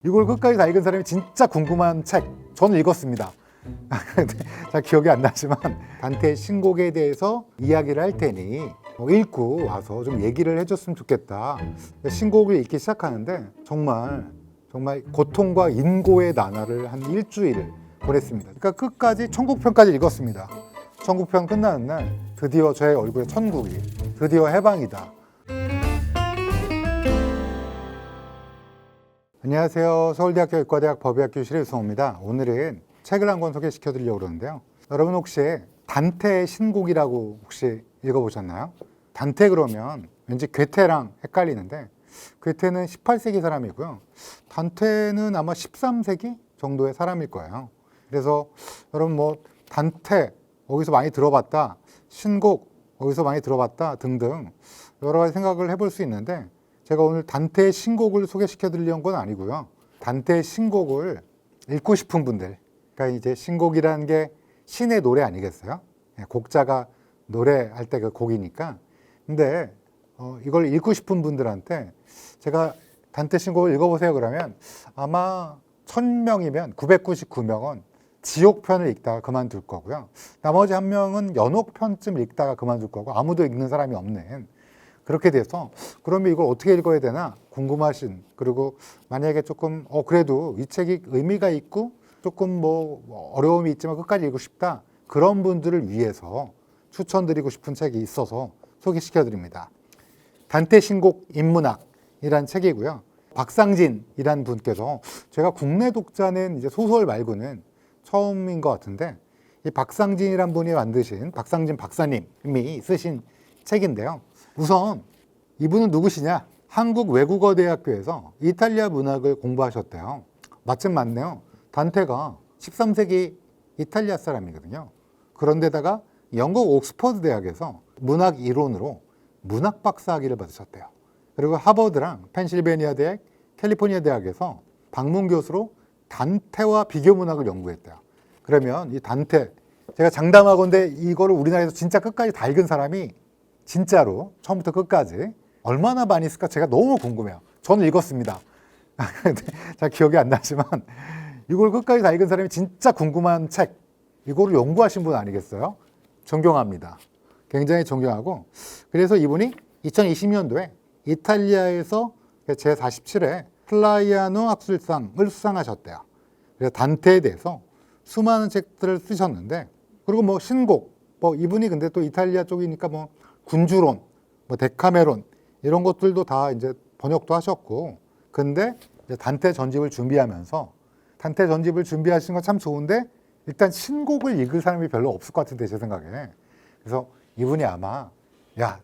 이걸 끝까지 다 읽은 사람이 진짜 궁금한 책, 저는 읽었습니다. 잘 기억이 안 나지만 단테의 신곡에 대해서 이야기를 할 테니 읽고 와서 좀 얘기를 해줬으면 좋겠다. 신곡을 읽기 시작하는데 정말 고통과 인고의 나날을 한 일주일 보냈습니다. 그러니까 끝까지 천국편까지 읽었습니다. 천국편 끝나는 날 드디어 저의 얼굴에 천국이, 드디어 해방이다. 안녕하세요. 서울대학교 의과대학 법의학 교실의 유성호입니다. 오늘은 책을 한 권 소개시켜 드리려고 그러는데요. 여러분 혹시 단테의 신곡이라고 혹시 읽어보셨나요? 단테 그러면 왠지 괴테랑 헷갈리는데 괴테는 18세기 사람이고요. 단테는 아마 13세기 정도의 사람일 거예요. 그래서 여러분 뭐 단테 어디서 많이 들어봤다, 신곡 어디서 많이 들어봤다 등등 여러 가지 생각을 해볼 수 있는데 제가 오늘 단테의 신곡을 소개시켜 드리려는 건 아니고요. 단테의 신곡을 읽고 싶은 분들, 그러니까 이제 신곡이라는 게 신의 노래 아니겠어요? 곡자가 노래할 때 그 곡이니까. 근데 이걸 읽고 싶은 분들한테 제가 단테 신곡을 읽어보세요 그러면 아마 1000명이면 999명은 지옥편을 읽다가 그만둘 거고요. 나머지 한 명은 연옥편쯤 읽다가 그만둘 거고 아무도 읽는 사람이 없는, 그렇게 돼서 그러면 이걸 어떻게 읽어야 되나 궁금하신, 그리고 만약에 조금 그래도 이 책이 의미가 있고 조금 뭐 어려움이 있지만 끝까지 읽고 싶다, 그런 분들을 위해서 추천드리고 싶은 책이 있어서 소개시켜 드립니다. 단테 신곡 인문학이란 책이고요. 박상진이란 분께서, 제가 국내 독자는 이제 소설 말고는 처음인 것 같은데, 이 박상진이란 분이 만드신, 박상진 박사님이 쓰신 책인데요. 우선 이분은 누구시냐? 한국외국어대학교에서 이탈리아 문학을 공부하셨대요. 마침 맞네요. 단테가 13세기 이탈리아 사람이거든요. 그런데다가 영국 옥스퍼드 대학에서 문학 이론으로 문학 박사학위를 받으셨대요. 그리고 하버드랑 펜실베니아 대학, 캘리포니아 대학에서 방문 교수로 단테와 비교 문학을 연구했대요. 그러면 이 단테, 제가 장담하건대 이거를 우리나라에서 진짜 끝까지 다 읽은 사람이 진짜로 처음부터 끝까지 얼마나 많이 있을까 제가 너무 궁금해요. 저는 읽었습니다. 잘 기억이 안 나지만 이걸 끝까지 다 읽은 사람이 진짜 궁금한 책, 이거를 연구하신 분 아니겠어요? 존경합니다. 굉장히 존경하고, 그래서 이분이 2020년도에 이탈리아에서 제47회 플라이아노 학술상을 수상하셨대요. 그래서 단테에 대해서 수많은 책들을 쓰셨는데, 그리고 뭐 신곡, 뭐 이분이 근데 또 이탈리아 쪽이니까 뭐 군주론, 뭐 데카메론 이런 것들도 다 이제 번역도 하셨고, 근데 이제 단테 전집을 준비하면서, 단테 전집을 준비하신 건 참 좋은데 일단 신곡을 읽을 사람이 별로 없을 것 같은데 제 생각에. 그래서 이분이 아마 야,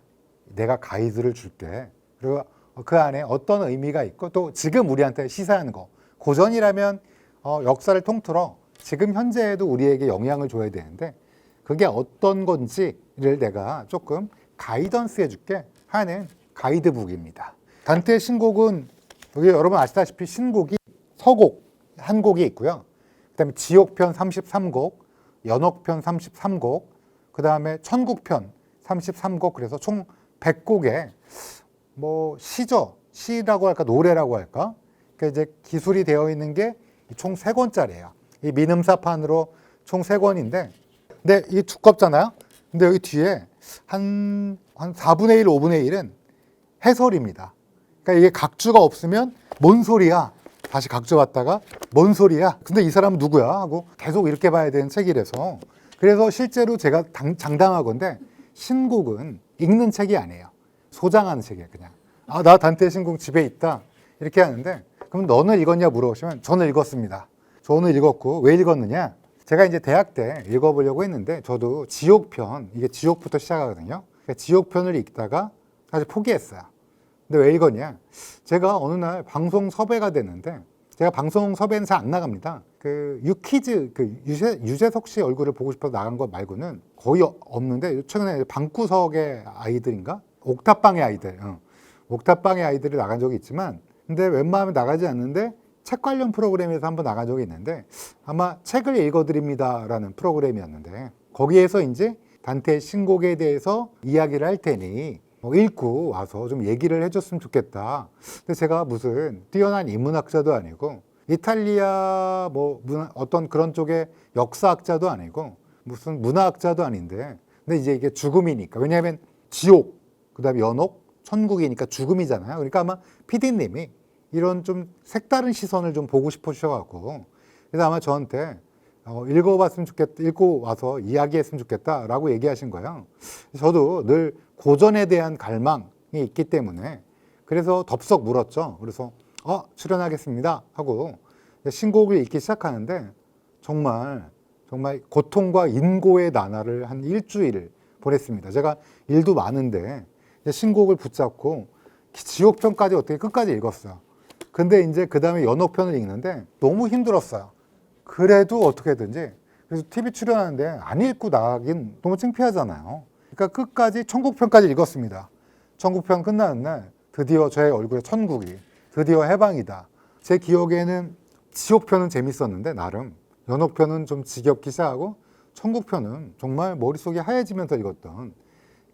내가 가이드를 줄게, 그리고 그 안에 어떤 의미가 있고 또 지금 우리한테 시사하는 거, 고전이라면 역사를 통틀어 지금 현재에도 우리에게 영향을 줘야 되는데 그게 어떤 건지를 내가 조금 가이던스 해줄게 하는 가이드북입니다. 단테의 신곡은 여기 여러분 아시다시피 신곡이 서곡 한 곡이 있고요. 그 다음에 지옥편 33곡, 연옥편 33곡, 그 다음에 천국편 33곡, 그래서 총 100곡의 뭐 시라고 할까 노래라고 할까, 그러니까 이제 기술이 되어 있는 게 총 3권짜리예요. 이 민음사판으로 총 3권인데, 근데 이게 두껍잖아요. 근데 여기 뒤에 한 4분의 1, 5분의 1은 해설입니다. 그러니까 이게 각주가 없으면 뭔 소리야? 다시 각주 왔다가 뭔 소리야? 근데 이 사람은 누구야? 하고 계속 이렇게 봐야 되는 책이라서, 그래서 실제로 제가 장담하건대 신곡은 읽는 책이 아니에요. 소장하는 책이에요. 그냥 나 단테 신곡 집에 있다 이렇게 하는데, 그럼 너는 읽었냐 물어보시면 저는 읽었습니다. 저는 읽었고, 왜 읽었느냐? 제가 이제 대학 때 읽어보려고 했는데 저도 지옥편, 이게 지옥부터 시작하거든요. 그러니까 지옥편을 읽다가 사실 포기했어요. 근데 왜 읽었냐? 제가 어느 날 방송 섭외가 됐는데, 제가 방송 섭외는 잘 안 나갑니다. 그 유퀴즈, 그 유재석 씨 얼굴을 보고 싶어서 나간 것 말고는 거의 없는데, 최근에 방구석의 아이들인가? 옥탑방의 아이들, 옥탑방의 아이들이 나간 적이 있지만, 근데 웬만하면 나가지 않는데 책 관련 프로그램에서 한번 나간 적이 있는데, 아마 책을 읽어드립니다라는 프로그램이었는데, 거기에서 이제 단테의 신곡에 대해서 이야기를 할 테니 읽고 와서 좀 얘기를 해줬으면 좋겠다. 근데 제가 무슨 뛰어난 인문학자도 아니고 이탈리아 뭐 어떤 그런 쪽의 역사학자도 아니고 무슨 문화학자도 아닌데, 근데 이제 이게 죽음이니까, 왜냐하면 지옥, 그다음에 연옥, 천국이니까 죽음이잖아요. 그러니까 아마 PD님이 이런 좀 색다른 시선을 좀 보고 싶으셔갖고, 그래서 아마 저한테 읽어봤으면 좋겠다, 읽고 와서 이야기했으면 좋겠다라고 얘기하신 거예요. 저도 늘 고전에 대한 갈망이 있기 때문에 그래서 덥석 물었죠. 그래서 출연하겠습니다 하고 신곡을 읽기 시작하는데 정말 고통과 인고의 나날을 한 일주일 보냈습니다. 제가 일도 많은데 신곡을 붙잡고 지옥편까지 어떻게 끝까지 읽었어요. 근데 이제 그 다음에 연옥편을 읽는데 너무 힘들었어요. 그래도 어떻게든지, 그래서 TV 출연하는데 안 읽고 나가긴 너무 창피하잖아요. 그러니까 끝까지 천국편까지 읽었습니다. 천국편 끝나는 날 드디어 저의 얼굴에 천국이, 드디어 해방이다. 제 기억에는 지옥편은 재밌었는데 나름, 연옥편은 좀 지겹기 시작하고 천국편은 정말 머릿속이 하얘지면서 읽었던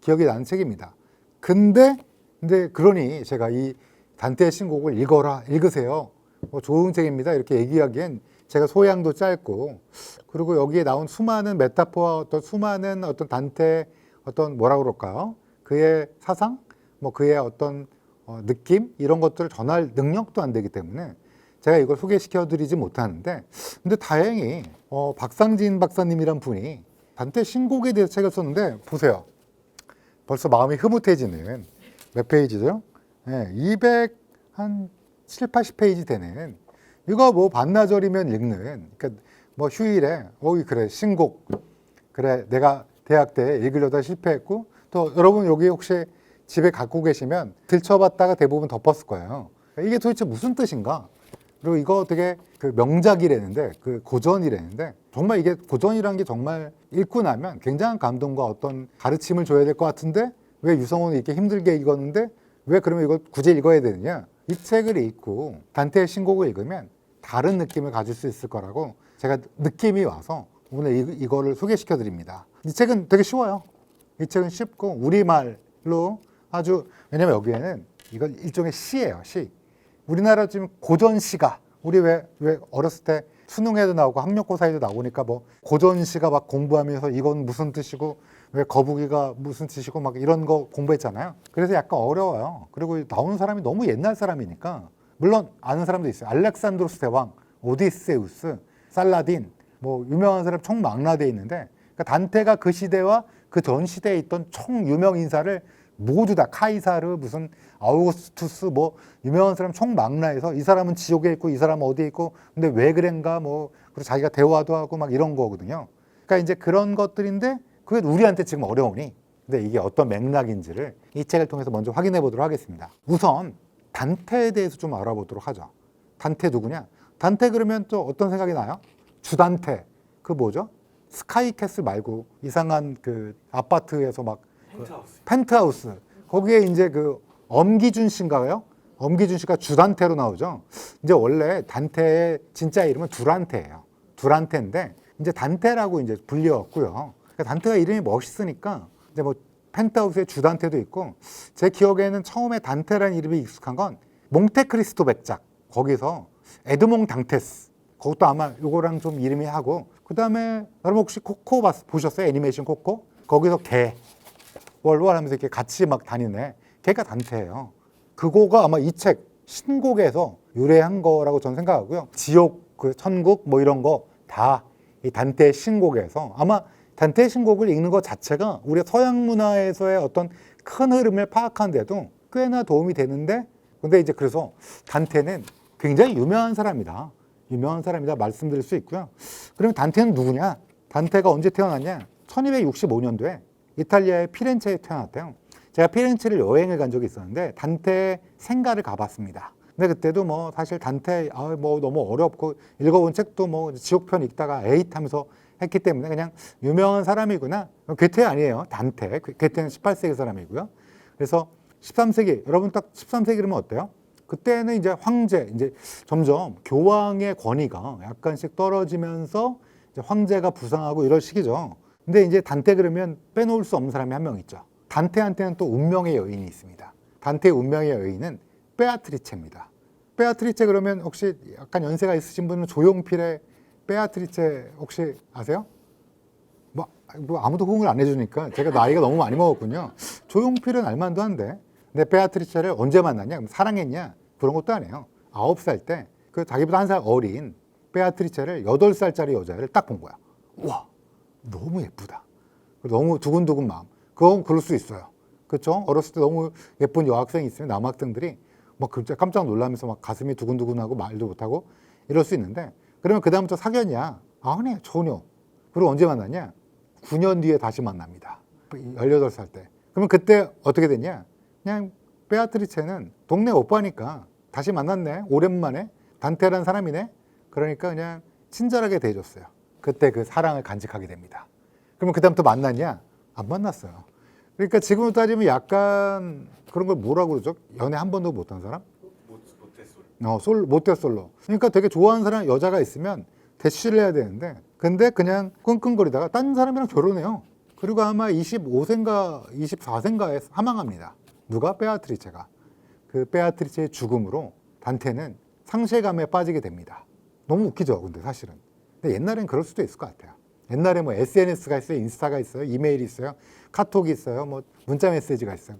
기억이 나는 책입니다. 근데 그러니 제가 이 단테의 신곡을 읽으세요. 좋은 책입니다. 이렇게 얘기하기엔 제가 소양도 짧고, 그리고 여기에 나온 수많은 메타포와 수많은 어떤 단테의 어떤 뭐라 그럴까요? 그의 사상, 그의 어떤 느낌 이런 것들을 전할 능력도 안 되기 때문에 제가 이걸 소개시켜드리지 못하는데, 근데 다행히 박상진 박사님이란 분이 단테 신곡에 대해서 책을 썼는데 보세요. 벌써 마음이 흐뭇해지는 몇 페이지죠? 207, 80페이지 되는, 이거 반나절이면 읽는, 그러니까 휴일에 그래 신곡, 그래 내가 대학 때 읽으려다 실패했고, 또 여러분 여기 혹시 집에 갖고 계시면 들춰봤다가 대부분 덮었을 거예요. 이게 도대체 무슨 뜻인가? 그리고 이거 되게 그 명작이라는데, 그 고전이라는데, 정말 이게 고전이라는 게 정말 읽고 나면 굉장한 감동과 어떤 가르침을 줘야 될 것 같은데 왜 유성호는 이렇게 힘들게 읽었는데 왜 그러면 이걸 굳이 읽어야 되느냐? 이 책을 읽고 단테의 신곡을 읽으면 다른 느낌을 가질 수 있을 거라고 제가 느낌이 와서 오늘 이거를 소개시켜 드립니다. 이 책은 되게 쉬워요. 이 책은 쉽고 우리말로 아주, 왜냐면 여기에는 이건 일종의 시예요, 시. 우리나라 지금 고전시가, 우리 왜 어렸을 때 수능에도 나오고 학력고사에도 나오니까 고전시가 막 공부하면서 이건 무슨 뜻이고 왜 거북이가 무슨 뜻이고 막 이런 거 공부했잖아요. 그래서 약간 어려워요. 그리고 나오는 사람이 너무 옛날 사람이니까, 물론 아는 사람도 있어요. 알렉산드로스 대왕, 오디세우스, 살라딘, 유명한 사람 총 망라돼 있는데, 그러니까 단테가 그 시대와 그 전 시대에 있던 총 유명 인사를 모두 다, 카이사르, 무슨 아우구스투스, 유명한 사람 총 망라해서 이 사람은 지옥에 있고 이 사람은 어디에 있고, 근데 왜 그런가, 그리고 자기가 대화도 하고 막 이런 거거든요. 그러니까 이제 그런 것들인데 그게 우리한테 지금 어려우니, 근데 이게 어떤 맥락인지를 이 책을 통해서 먼저 확인해 보도록 하겠습니다. 우선 단테에 대해서 좀 알아보도록 하죠. 단테 누구냐? 단테 그러면 또 어떤 생각이 나요? 주단테, 그 뭐죠? 스카이캐슬 말고 이상한 그 아파트에서 막 펜트하우스. 거기에 이제 그 엄기준 씨인가요? 엄기준 씨가 주단테로 나오죠. 이제 원래 단테의 진짜 이름은 두란테예요. 두란테인데 이제 단테라고 이제 불리웠고요. 그러니까 단테가 이름이 멋있으니까 이제 펜트하우스에 주단테도 있고, 제 기억에는 처음에 단테라는 이름이 익숙한 건 몽테크리스토 백작, 거기서 에드몽 당테스, 그것도 아마 요거랑 좀 이름이 하고, 그 다음에 여러분 혹시 코코 보셨어요? 애니메이션 코코? 거기서 개 월월 하면서 이렇게 같이 막 다니네, 걔가 단테예요. 그거가 아마 이 책 신곡에서 유래한 거라고 저는 생각하고요. 지옥, 그 천국 이런 거 다 이 단테의 신곡에서, 아마 단테의 신곡을 읽는 것 자체가 우리 서양 문화에서의 어떤 큰 흐름을 파악하는 데도 꽤나 도움이 되는데, 근데 이제 그래서 단테는 굉장히 유명한 사람이다 말씀드릴 수 있고요. 그러면 단테는 누구냐? 단테가 언제 태어났냐? 1265년도에 이탈리아의 피렌체에 태어났대요. 제가 피렌체를 여행을 간 적이 있었는데 단테의 생가를 가봤습니다. 근데 그때도 사실 단테 너무 어렵고 읽어본 책도 지옥편 읽다가 에잇 하면서 했기 때문에 그냥 유명한 사람이구나. 괴테 아니에요. 단테. 괴테는 18세기 사람이고요. 그래서 13세기, 여러분 딱 13세기라면 어때요? 그때는 이제 황제, 이제 점점 교황의 권위가 약간씩 떨어지면서 이제 황제가 부상하고 이럴 시기죠. 근데 이제 단테 그러면 빼놓을 수 없는 사람이 한 명 있죠. 단테한테는 또 운명의 여인이 있습니다. 단테의 운명의 여인은 베아트리체입니다. 베아트리체 그러면 혹시 약간 연세가 있으신 분은 조용필의 베아트리체 혹시 아세요? 뭐 아무도 호응을 안 해주니까 제가 나이가 너무 많이 먹었군요. 조용필은 알만도 한데 근데 베아트리체를 언제 만났냐? 그럼 사랑했냐? 그런 것도 아니에요. 9살 때 그 자기보다 1살 어린 베아트리체를 8살짜리 여자를 딱 본 거야. 와, 너무 예쁘다. 너무 두근두근 마음. 그건 그럴 수 있어요. 그렇죠? 어렸을 때 너무 예쁜 여학생이 있으면 남학생들이 막 깜짝 놀라면서 막 가슴이 두근두근하고 말도 못하고 이럴 수 있는데 그러면 그다음부터 사귀었냐? 아니, 전혀. 그리고 언제 만났냐? 9년 뒤에 다시 만납니다. 18살 때. 그러면 그때 어떻게 됐냐? 그냥 베아트리체는 동네 오빠니까 다시 만났네. 오랜만에. 단테라는 사람이네. 그러니까 그냥 친절하게 대해줬어요. 그때 그 사랑을 간직하게 됩니다. 그러면 그다음부터 만났냐? 안 만났어요. 그러니까 지금으로 따지면 약간 그런 걸 뭐라고 그러죠? 연애 한 번도 못한 사람? 모태솔로. 그러니까 되게 좋아하는 사람, 여자가 있으면 대시를 해야 되는데 근데 그냥 끙끙거리다가 딴 사람이랑 결혼해요. 그리고 아마 25세인가 24세인가에 사망합니다. 누가? 베아트리체가. 그 베아트리체의 죽음으로 단테는 상실감에 빠지게 됩니다. 너무 웃기죠, 근데 사실은. 근데 옛날엔 그럴 수도 있을 것 같아요. 옛날에 뭐 SNS가 있어요, 인스타가 있어요, 이메일이 있어요, 카톡이 있어요, 뭐 문자 메시지가 있어요.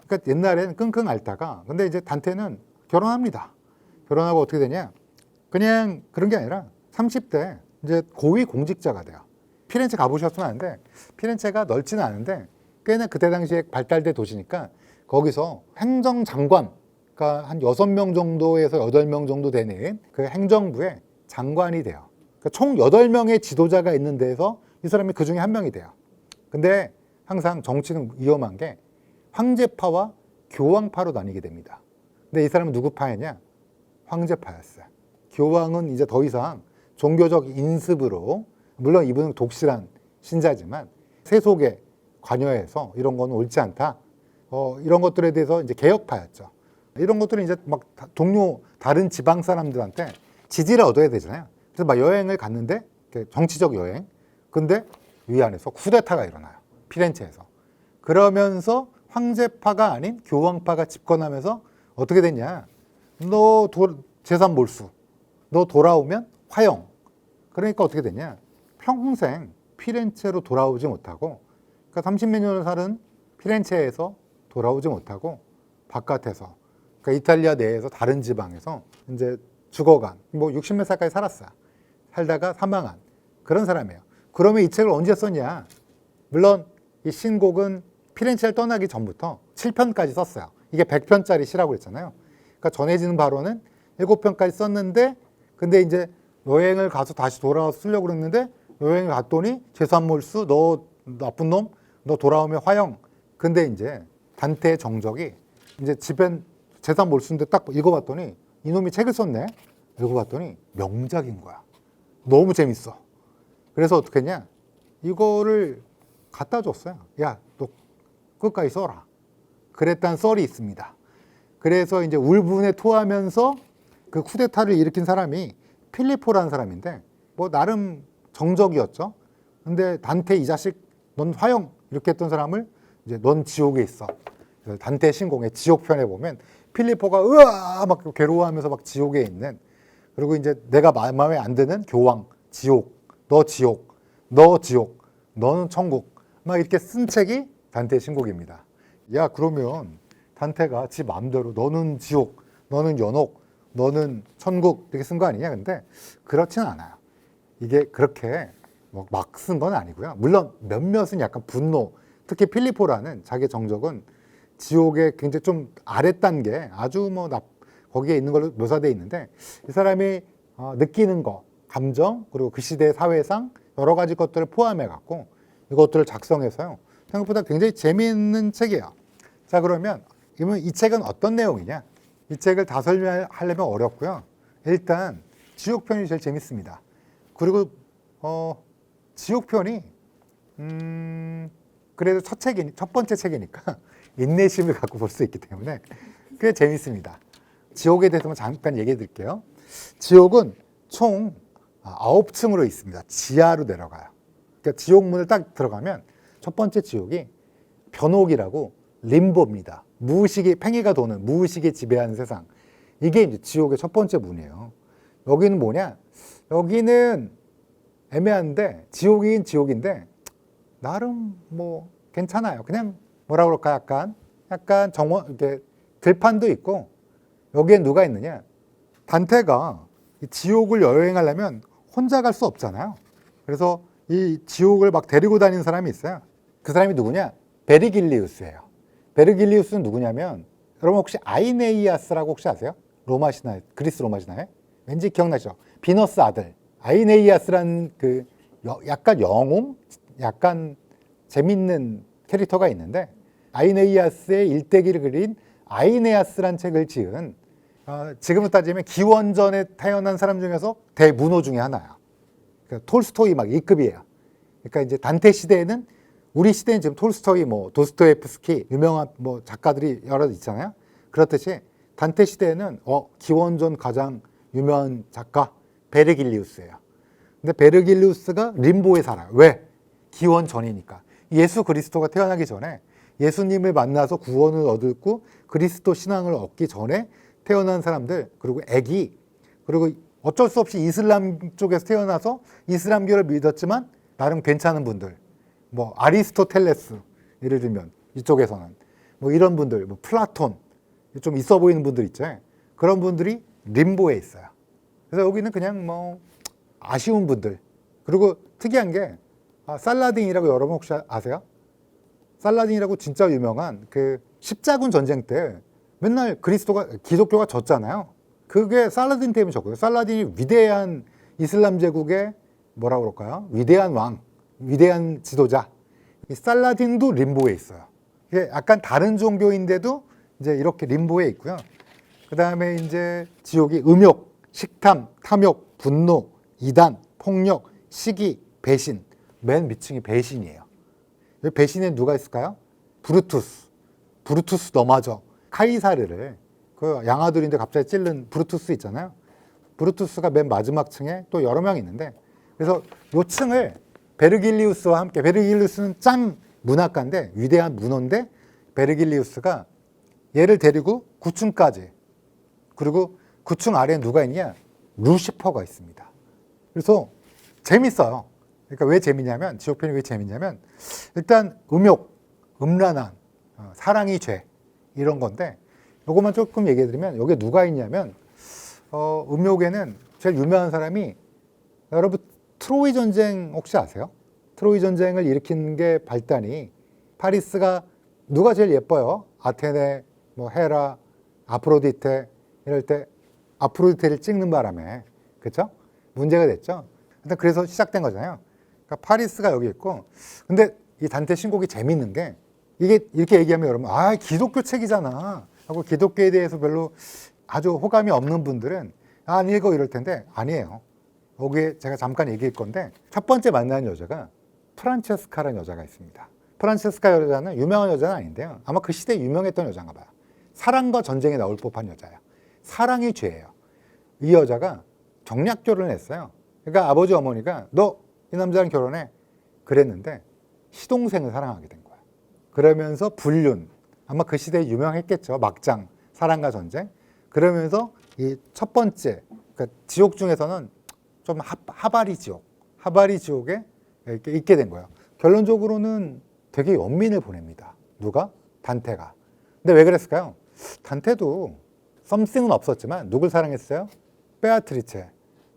그러니까 옛날엔 끙끙 앓다가 근데 이제 단테는 결혼합니다. 결혼하고 어떻게 되냐? 그냥 그런 게 아니라 30대 이제 고위 공직자가 돼요. 피렌체 가보셨으면 아는데 피렌체가 넓지는 않은데 꽤나 그때 당시에 발달된 도시니까 거기서 행정장관, 그러니까 한 6명 정도에서 8명 정도 되는 그 행정부의 장관이 돼요. 그러니까 총 8명의 지도자가 있는 데에서 이 사람이 그 중에 한 명이 돼요. 근데 항상 정치는 위험한 게 황제파와 교황파로 나뉘게 됩니다. 근데 이 사람은 누구 파였냐? 황제파였어요. 교황은 이제 더 이상 종교적 인습으로, 물론 이분은 독실한 신자지만 세속에 관여해서 이런 건 옳지 않다. 이런 것들에 대해서 이제 개혁파였죠. 이런 것들은 이제 막 동료 다른 지방 사람들한테 지지를 얻어야 되잖아요. 그래서 막 여행을 갔는데 정치적 여행. 근데 위안에서 쿠데타가 일어나요. 피렌체에서. 그러면서 황제파가 아닌 교황파가 집권하면서 어떻게 됐냐? 너 재산 몰수. 너 돌아오면 화형. 그러니까 어떻게 됐냐? 평생 피렌체로 돌아오지 못하고, 그러니까 30몇 년을 살은 피렌체에서 돌아오지 못하고 바깥에서, 그러니까 이탈리아 내에서 다른 지방에서 이제 죽어간, 뭐 60몇 살까지 살았어요. 살다가 사망한 그런 사람이에요. 그러면 이 책을 언제 썼냐? 물론 이 신곡은 피렌체를 떠나기 전부터 7편까지 썼어요. 이게 100편짜리 시라고 했잖아요. 그러니까 전해지는 바로는 7편까지 썼는데, 근데 이제 여행을 가서 다시 돌아와서 쓰려고 그랬는데 여행을 갔더니 재산몰수, 너 나쁜 놈, 너 돌아오면 화형. 근데 이제 단테의 정적이 이제 집엔 재산몰수인데 딱 읽어봤더니 이놈이 책을 썼네. 읽어봤더니 명작인 거야. 너무 재밌어. 그래서 어떻게 했냐? 이거를 갖다 줬어요. 야, 너 끝까지 써라. 그랬다는 썰이 있습니다. 그래서 이제 울분에 토하면서 그 쿠데타를 일으킨 사람이 필리포라는 사람인데 뭐 나름 정적이었죠. 근데 단테 이 자식 넌 화형 이렇게 했던 사람을 이제 넌 지옥에 있어. 단테 신공의 지옥편에 보면 필리포가 으아 막 괴로워하면서 막 지옥에 있는, 그리고 이제 내가 마음에 안 드는 교황 지옥, 너 지옥, 너 지옥, 너는 천국 막 이렇게 쓴 책이 단테 신곡입니다. 야, 그러면 단테가 지 마음대로 너는 지옥, 너는 연옥, 너는 천국 이렇게 쓴 거 아니냐? 근데 그렇지는 않아요. 이게 그렇게 막 쓴 건 아니고요. 물론 몇몇은 약간 분노, 특히 필리포라는 자기 정적은 지옥의 굉장히 좀 아랫단계, 아주 뭐 거기에 있는 걸로 묘사되어 있는데 이 사람이 느끼는 거, 감정, 그리고 그 시대의 사회상 여러 가지 것들을 포함해 갖고 이것들을 작성해서요. 생각보다 굉장히 재미있는 책이에요. 자, 그러면 이 책은 어떤 내용이냐? 이 책을 다 설명하려면 어렵고요. 일단 지옥편이 제일 재밌습니다. 그리고 지옥편이 그래도 첫 번째 책이니까 인내심을 갖고 볼 수 있기 때문에 꽤 재밌습니다. 지옥에 대해서만 잠깐 얘기해 드릴게요. 지옥은 총 9층으로 있습니다. 지하로 내려가요. 그러니까 지옥문을 딱 들어가면 첫 번째 지옥이 변옥이라고 림보입니다. 무의식이, 팽이가 도는 무의식이 지배하는 세상. 이게 이제 지옥의 첫 번째 문이에요. 여기는 뭐냐? 여기는 애매한데 지옥이긴 지옥인데 나름 뭐 괜찮아요. 그냥 뭐라 그럴까 약간 정원 이렇게 들판도 있고 여기에 누가 있느냐? 단테가 이 지옥을 여행하려면 혼자 갈 수 없잖아요. 그래서 이 지옥을 막 데리고 다니는 사람이 있어요. 그 사람이 누구냐? 베르길리우스예요. 베르길리우스는 누구냐면 여러분 혹시 아이네이아스라고 혹시 아세요? 로마 신화, 그리스 로마 신화에? 왠지 기억나죠? 비너스 아들. 아이네이아스라는 그 약간 영웅? 약간 재밌는 캐릭터가 있는데 아이네이아스의 일대기를 그린 아이네아스란 책을 지은 지금으로 따지면 기원전에 태어난 사람 중에서 대문호 중에 하나야. 그러니까 톨스토이 막 E급이에요. 그러니까 이제 단테 시대에는 우리 시대는 지금 톨스토이, 뭐 도스토옙스키 유명한 뭐 작가들이 여러 있잖아요. 그렇듯이 단테 시대에는 기원전 가장 유명한 작가 베르길리우스예요. 근데 베르길리우스가 림보에 살아요. 왜? 기원전이니까. 예수 그리스도가 태어나기 전에 예수님을 만나서 구원을 얻고 그리스도 신앙을 얻기 전에 태어난 사람들, 그리고 애기, 그리고 어쩔 수 없이 이슬람 쪽에서 태어나서 이슬람교를 믿었지만 나름 괜찮은 분들, 뭐 아리스토텔레스 예를 들면 이쪽에서는 뭐 이런 분들, 뭐 플라톤 좀 있어 보이는 분들 있죠. 그런 분들이 림보에 있어요. 그래서 여기는 그냥 뭐 아쉬운 분들. 그리고 특이한 게 살라딘이라고 여러분 혹시 아세요? 살라딘이라고 진짜 유명한 그 십자군 전쟁 때 맨날 기독교가 졌잖아요. 그게 살라딘 때문에 졌고요. 살라딘이 위대한 이슬람 제국의 뭐라 그럴까요? 위대한 왕, 위대한 지도자. 이 살라딘도 림보에 있어요. 이게 약간 다른 종교인데도 이제 이렇게 림보에 있고요. 그 다음에 이제 지옥이 음욕, 식탐, 탐욕, 분노, 이단, 폭력, 시기, 배신. 맨 밑층이 배신이에요. 여기 배신에 누가 있을까요? 브루투스 너마저. 카이사르를 그 양아들인데 갑자기 찔른 브루투스 있잖아요. 브루투스가 맨 마지막 층에 또 여러 명 있는데 그래서 요 층을 베르길리우스와 함께 베르길리우스는 짱 문학가인데 위대한 문호인데 베르길리우스가 얘를 데리고 9층까지 그리고 9층 아래에 누가 있냐? 루시퍼가 있습니다. 그래서 재밌어요. 그러니까 왜 재밌냐면 지옥편이 왜 재밌냐면 일단 음욕, 음란한, 사랑이 죄 이런 건데 요것만 조금 얘기해 드리면 여기에 누가 있냐면 음욕에는 제일 유명한 사람이 여러분 트로이 전쟁 혹시 아세요? 트로이 전쟁을 일으킨 게 발단이 파리스가 누가 제일 예뻐요? 아테네, 뭐 헤라, 아프로디테 이럴 때 아프로디테를 찍는 바람에 그렇죠? 문제가 됐죠. 그래서 시작된 거잖아요. 그러니까 파리스가 여기 있고 근데 이 단테 신곡이 재밌는 게 이게 이렇게 얘기하면 여러분 기독교 책이잖아 하고 기독교에 대해서 별로 아주 호감이 없는 분들은 안 읽어 이럴 텐데 아니에요. 여기에 제가 잠깐 얘기할 건데 첫 번째 만나는 여자가 프란체스카라는 여자가 있습니다. 프란체스카 여자는 유명한 여자는 아닌데요. 아마 그 시대에 유명했던 여자인가 봐요. 사랑과 전쟁에 나올 법한 여자예요. 사랑이 죄예요. 이 여자가 정략 결혼을 했어요. 그러니까 아버지 어머니가 너 이 남자랑 결혼해 그랬는데 시동생을 사랑하게 된 거야. 그러면서 불륜 아마 그 시대에 유명했겠죠. 막장 사랑과 전쟁. 그러면서 이 첫 번째 그러니까 지옥 중에서는 좀 하바리 지옥에 이렇게 있게 된 거예요. 결론적으로는 되게 연민을 보냅니다. 누가? 단테가. 근데 왜 그랬을까요? 단테도 썸씽은 없었지만 누굴 사랑했어요?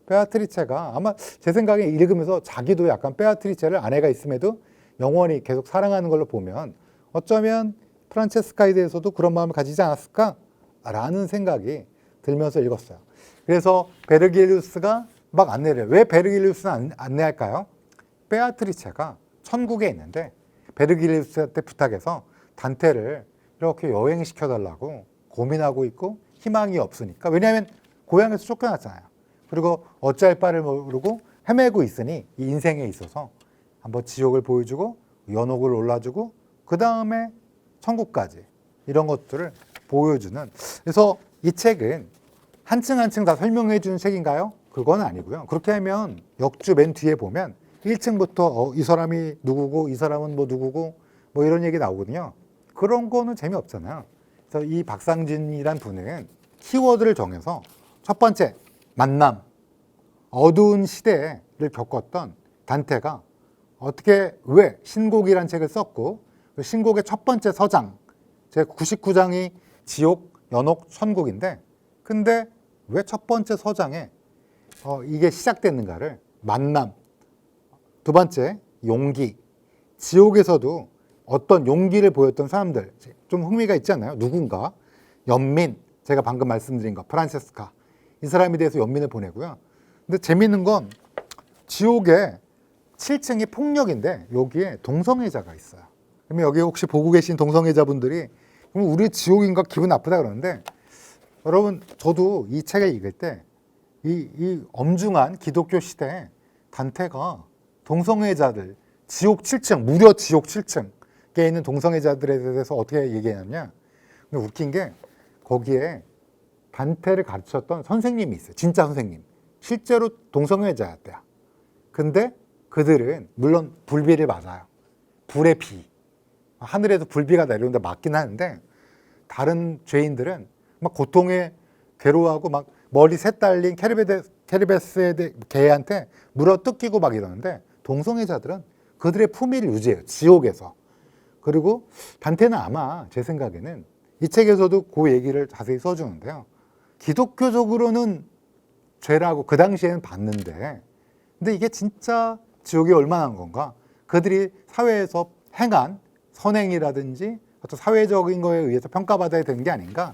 베아트리체가 아마 제 생각에 읽으면서 자기도 약간 베아트리체를 아내가 있음에도 영원히 계속 사랑하는 걸로 보면 어쩌면 프란체스카에 대해서도 그런 마음을 가지지 않았을까라는 생각이 들면서 읽었어요. 그래서 베르길리우스가 막 안내를 해요. 왜 베르길리우스는 안내할까요? 베아트리체가 천국에 있는데 베르길리우스한테 부탁해서 단테를 이렇게 여행시켜달라고 고민하고 있고 희망이 없으니까. 왜냐하면 고향에서 쫓겨났잖아요. 그리고 어찌할 바를 모르고 헤매고 있으니 이 인생에 있어서 한번 지옥을 보여주고 연옥을 올라주고 그 다음에 천국까지 이런 것들을 보여주는. 그래서 이 책은 한 층 한 층 다 설명해 주는 책인가요? 그건 아니고요. 그렇게 하면 역주 맨 뒤에 보면 1층부터 이 사람이 누구고 이 사람은 뭐 누구고 뭐 이런 얘기 나오거든요. 그런 거는 재미없잖아요. 그래서 이 박상진이란 분은 키워드를 정해서 첫 번째, 만남. 어두운 시대를 겪었던 단테가 어떻게 왜 신곡이란 책을 썼고 신곡의 첫 번째 서장, 제 99장이 지옥, 연옥, 천국인데 근데 왜 첫 번째 서장에 이게 시작됐는가를 만남, 두 번째 용기, 지옥에서도 어떤 용기를 보였던 사람들 좀 흥미가 있지 않나요? 누군가 연민, 제가 방금 말씀드린 거 프란체스카 이 사람에 대해서 연민을 보내고요. 근데 재밌는 건 지옥에 7층이 폭력인데 여기에 동성애자가 있어요. 그러면 여기 혹시 보고 계신 동성애자분들이 그럼 우리 지옥인가 기분 나쁘다 그러는데 여러분 저도 이 책을 읽을 때 이 엄중한 기독교 시대에 단테가 동성애자들 지옥 7층 무려 지옥 7층에 있는 동성애자들에 대해서 어떻게 얘기하냐면 근데 웃긴 게 거기에 단테를 가르쳤던 선생님이 있어요. 진짜 선생님. 실제로 동성애자였대요. 근데 그들은 물론 불비를 맞아요. 불의 비. 하늘에서 불비가 내려오는데 맞긴 하는데 다른 죄인들은 막 고통에 괴로워하고 막 머리 셋 달린 캐리베스의 개한테 물어 뜯기고 막 이러는데 동성애자들은 그들의 품위를 유지해요. 지옥에서. 그리고 단테는 아마 제 생각에는 이 책에서도 그 얘기를 자세히 써주는데요. 기독교적으로는 죄라고 그 당시에는 봤는데 근데 이게 진짜 지옥이 얼마나 한 건가? 그들이 사회에서 행한 선행이라든지 어떤 사회적인 거에 의해서 평가받아야 되는 게 아닌가?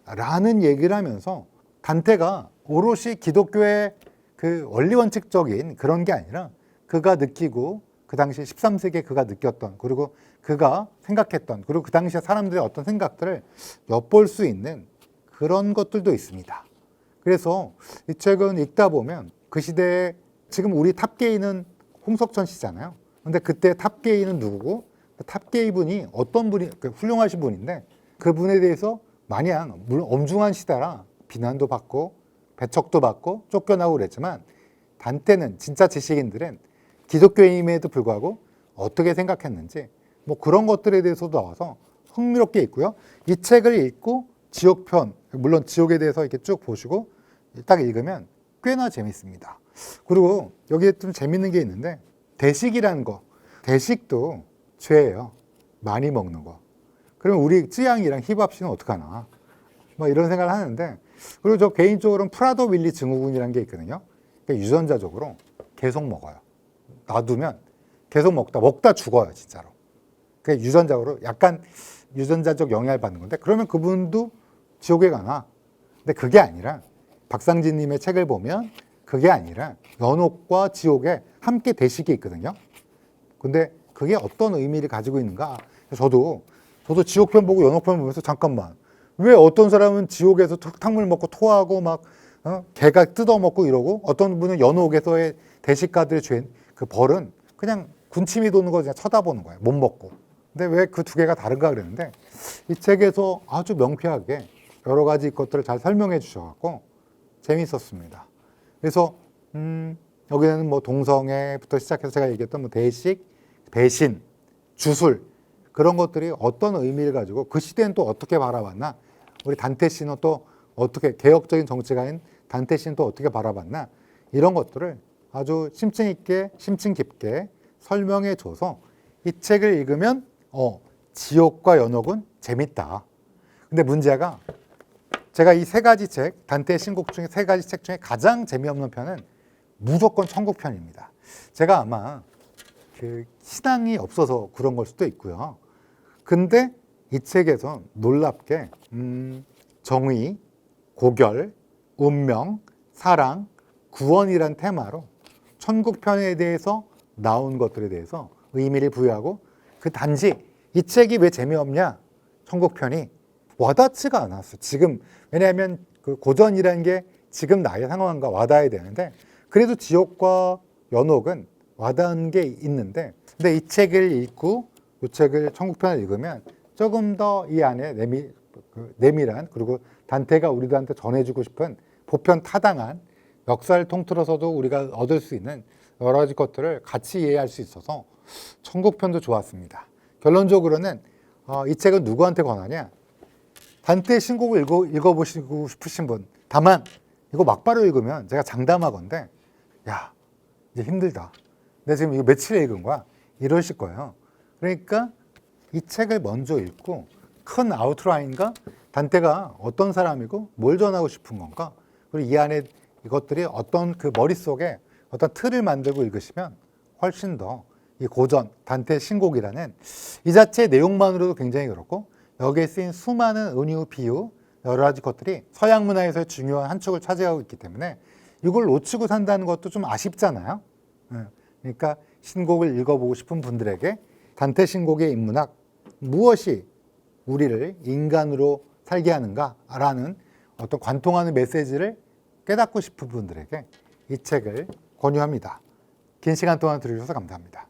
라는 얘기를 하면서 단테가 오롯이 기독교의 그 원리원칙적인 그런 게 아니라 그가 느끼고 그 당시 13세기에 그가 느꼈던 그리고 그가 생각했던 그리고 그 당시에 사람들의 어떤 생각들을 엿볼 수 있는 그런 것들도 있습니다. 그래서 이 책은 읽다 보면 그 시대에 지금 우리 탑게이는 홍석천 씨잖아요. 근데 그때 탑게이는 누구고 탑게이 분이 어떤 분이 훌륭하신 분인데 그분에 대해서 마냥 물론 엄중한 시대라 비난도 받고 배척도 받고 쫓겨나고 그랬지만 단테는 진짜 지식인들은 기독교인임에도 불구하고 어떻게 생각했는지 뭐 그런 것들에 대해서도 나와서 흥미롭게 있고요. 이 책을 읽고 지옥편 물론 지옥에 대해서 이렇게 쭉 보시고 딱 읽으면 꽤나 재밌습니다. 그리고 여기에 좀 재밌는 게 있는데 대식이라는 거 대식도 죄예요. 많이 먹는 거. 그러면 우리 쯔양이랑 힙합 씨는 어떡하나 뭐 이런 생각을 하는데 그리고 저 개인적으로는 프라도 윌리 증후군이라는 게 있거든요. 그러니까 유전자적으로 계속 먹어요. 놔두면 계속 먹다 죽어요 진짜로. 그러니까 유전자적으로 약간 유전자적 영향을 받는 건데 그러면 그분도 지옥에 가나? 근데 그게 아니라 박상진님의 책을 보면 그게 아니라 연옥과 지옥에 함께 대식이 있거든요. 근데 그게 어떤 의미를 가지고 있는가? 저도 지옥편 보고 연옥편 보면서 잠깐만 왜 어떤 사람은 지옥에서 탕물 먹고 토하고 막 개가 뜯어먹고 이러고 어떤 분은 연옥에서의 대식가들의 죄 그 벌은 그냥 군침이 도는 거 그냥 쳐다보는 거예요. 못 먹고. 근데 왜 그 두 개가 다른가 그랬는데 이 책에서 아주 명쾌하게 여러 가지 것들을 잘 설명해 주셔갖고 재미있었습니다. 그래서 여기는 뭐 동성애부터 시작해서 제가 얘기했던 뭐 대식, 배신, 주술 그런 것들이 어떤 의미를 가지고 그 시대는 또 어떻게 바라봤나? 우리 단테 씨는 또 어떻게 개혁적인 정치가인 단테 씨는 또 어떻게 바라봤나? 이런 것들을 아주 심층 있게, 심층 깊게 설명해 줘서 이 책을 읽으면 지옥과 연옥은 재밌다. 근데 문제가 제가 이 세 가지 책, 단테의 신곡 중에 세 가지 책 중에 가장 재미없는 편은 무조건 천국편입니다. 제가 아마 그 신앙이 없어서 그런 걸 수도 있고요. 근데 이 책에서 놀랍게 정의, 고결, 운명, 사랑, 구원이란 테마로 천국편에 대해서 나온 것들에 대해서 의미를 부여하고 그 단지 이 책이 왜 재미없냐? 천국편이 와닿지가 않았어. 지금 왜냐하면 그 고전이라는 게 지금 나의 상황과 와닿아야 되는데 그래도 지옥과 연옥은 와닿은 게 있는데 근데 이 책을 읽고 이 책을 천국편을 읽으면 조금 더 이 안에 내밀한 그리고 단테가 우리들한테 전해주고 싶은 보편 타당한 역사를 통틀어서도 우리가 얻을 수 있는 여러 가지 것들을 같이 이해할 수 있어서 천국편도 좋았습니다. 결론적으로는 이 책은 누구한테 권하냐? 단테의 신곡을 읽어보시고 싶으신 분, 다만 이거 막바로 읽으면 제가 장담하건대 야 이제 힘들다, 내가 지금 이거 며칠에 읽은 거야, 이러실 거예요. 그러니까 이 책을 먼저 읽고 큰 아웃라인과 단테가 어떤 사람이고 뭘 전하고 싶은 건가, 그리고 이 안에 이것들이 어떤 그 머릿속에 어떤 틀을 만들고 읽으시면 훨씬 더 이 고전 단테의 신곡이라는 이 자체의 내용만으로도 굉장히 그렇고, 여기에 쓰인 수많은 은유, 비유, 여러 가지 것들이 서양 문화에서의 중요한 한 축을 차지하고 있기 때문에 이걸 놓치고 산다는 것도 좀 아쉽잖아요. 그러니까 신곡을 읽어보고 싶은 분들에게 단테 신곡의 인문학, 무엇이 우리를 인간으로 살게 하는가라는 어떤 관통하는 메시지를 깨닫고 싶은 분들에게 이 책을 권유합니다. 긴 시간 동안 들어주셔서 감사합니다.